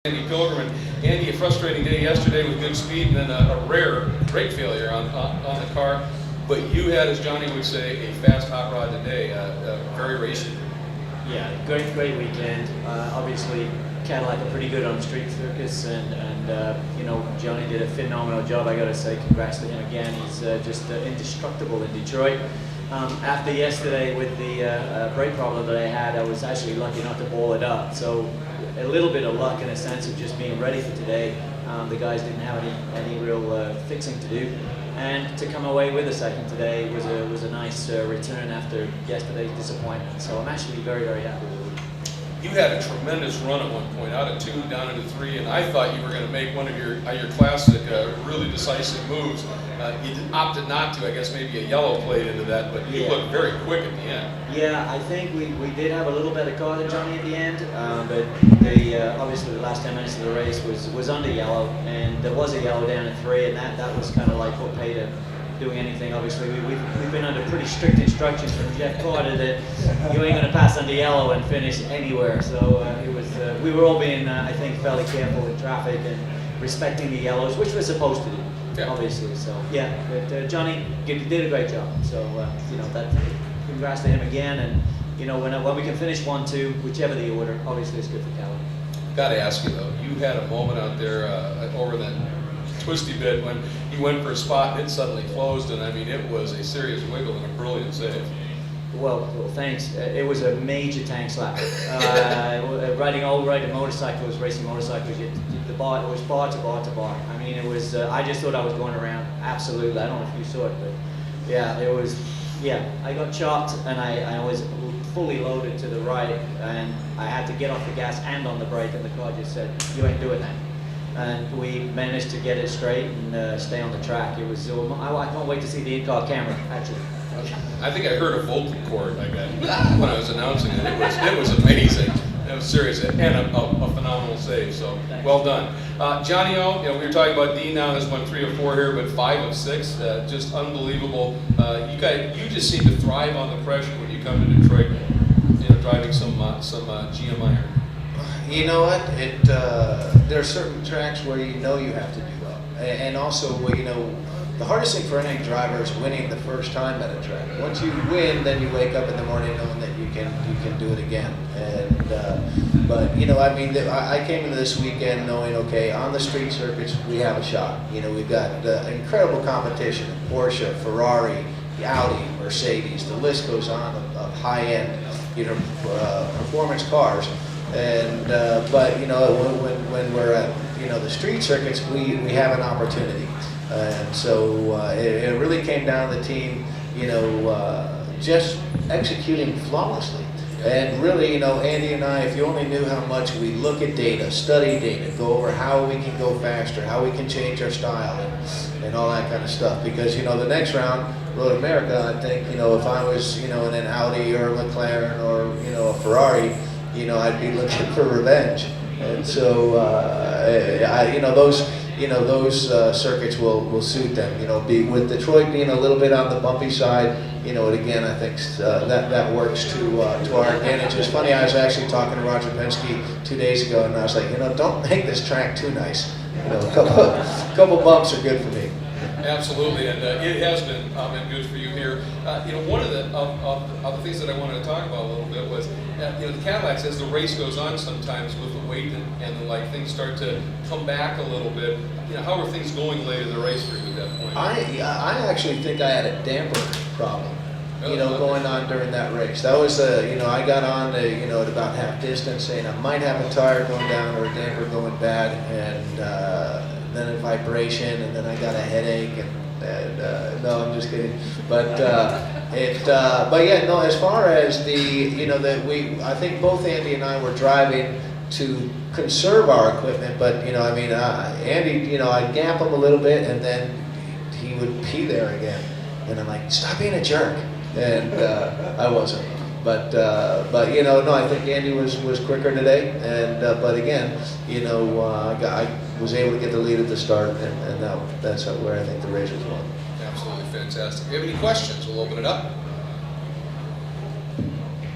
Andy Pilgrim. And Andy, a frustrating day yesterday with good speed and then a rare brake failure on the car. But you had, as Johnny would say, a fast hot rod today, very racy. Yeah, great weekend. Obviously, Cadillac are pretty good on street circuits, and you know, Johnny did a phenomenal job. I got to say, congrats to him again. He's just indestructible in Detroit. After yesterday with the brake problem that I had, I was actually lucky not to ball it up. So a little bit of luck in a sense of just being ready for today. The guys didn't have any real fixing to do. And to come away with a second today was a nice return after yesterday's disappointment. So I'm actually very happy with it. You had a tremendous run at one point, out of 2 down into 3, and I thought you were going to make one of your classic, really decisive moves. You opted not to. I guess maybe a yellow played into that, but you looked very quick at the end. Yeah, I think we did have a little bit of car to Johnny at the end, but obviously the last 10 minutes of the race was under yellow, and there was a yellow down at 3, and that was kind of like what paid to doing anything. Obviously, we've been under pretty strict instructions from Jeff Carter that you ain't going to pass under yellow and finish anywhere. So we were all being, I think, fairly careful in traffic and respecting the yellows, which we're supposed to do, obviously. So yeah, but Johnny did a great job. So you know, that congrats to him again. And you know, when we can finish 1-2, whichever the order, obviously it's good for Cadillac. Got to ask you though, you had a moment out there over that twisty bit when he went for a spot and it suddenly closed, and I mean it was a serious wiggle and a brilliant save. Well, thanks. It was a major tank slap. Riding motorcycles, racing motorcycles, the bar, it was bar to bar to bar. I mean, it was. I just thought I was going around. Absolutely. I don't know if you saw it, but yeah, it was. Yeah, I got chopped and I was fully loaded to the right, and I had to get off the gas and on the brake, and the car just said, "You ain't doing that." And we managed to get it straight and stay on the track. It was. I can't wait to see the in-car camera. Actually, I think I heard a vocal cord like that when I was announcing it. It was amazing. It was serious and a phenomenal save. So well done, Johnny O. You know, we were talking about Dean now. Has won 3 of 4 here, but 5 of 6. Just unbelievable. You just seem to thrive on the pressure when you come to Detroit. You know, driving some GM iron. You know what? There are certain tracks where you know you have to do well, and also where you know the hardest thing for any driver is winning the first time at a track. Once you win, then you wake up in the morning knowing that you can do it again. And but you know, I mean, I came into this weekend knowing, okay, on the street circuits we have a shot. You know, we've got incredible competition: Porsche, Ferrari, Audi, Mercedes. The list goes on of high-end, you know, performance cars. And but you know, when we're at the street circuits, we have an opportunity, and so it really came down to the team, just executing flawlessly. And really, Andy and I, if you only knew how much we look at data, study data, go over how we can go faster, how we can change our style, and all that kind of stuff. Because the next round, Road America, I think if I was in an Audi or a McLaren or a Ferrari. I'd be looking for revenge, and so those circuits will suit them. With Detroit being a little bit on the bumpy side, and again I think that works to our advantage. It's funny, I was actually talking to Roger Penske 2 days ago, and I was like, don't make this track too nice. A couple bumps are good for me. Absolutely, and it has been good for you here. One of the things that I wanted to talk about a little bit was, the Cadillacs, as the race goes on, sometimes with the weight and the like, things start to come back a little bit. How are things going later in the race for you at that point? I actually think I had a damper problem. Going on during that race. That was I got on at about half distance, saying I might have a tire going down or a damper going bad, and then a vibration, and then I got a headache, and no, I'm just kidding. But but yeah, no. As far as I think both Andy and I were driving to conserve our equipment, but Andy, I'd gap him a little bit, and then he would pee there again, and I'm like, stop being a jerk, and I wasn't. But no, I think Andy was quicker today, and but again, I was able to get the lead at the start, and that's where I think the race was won. Absolutely fantastic. If you have any questions, we'll open it up.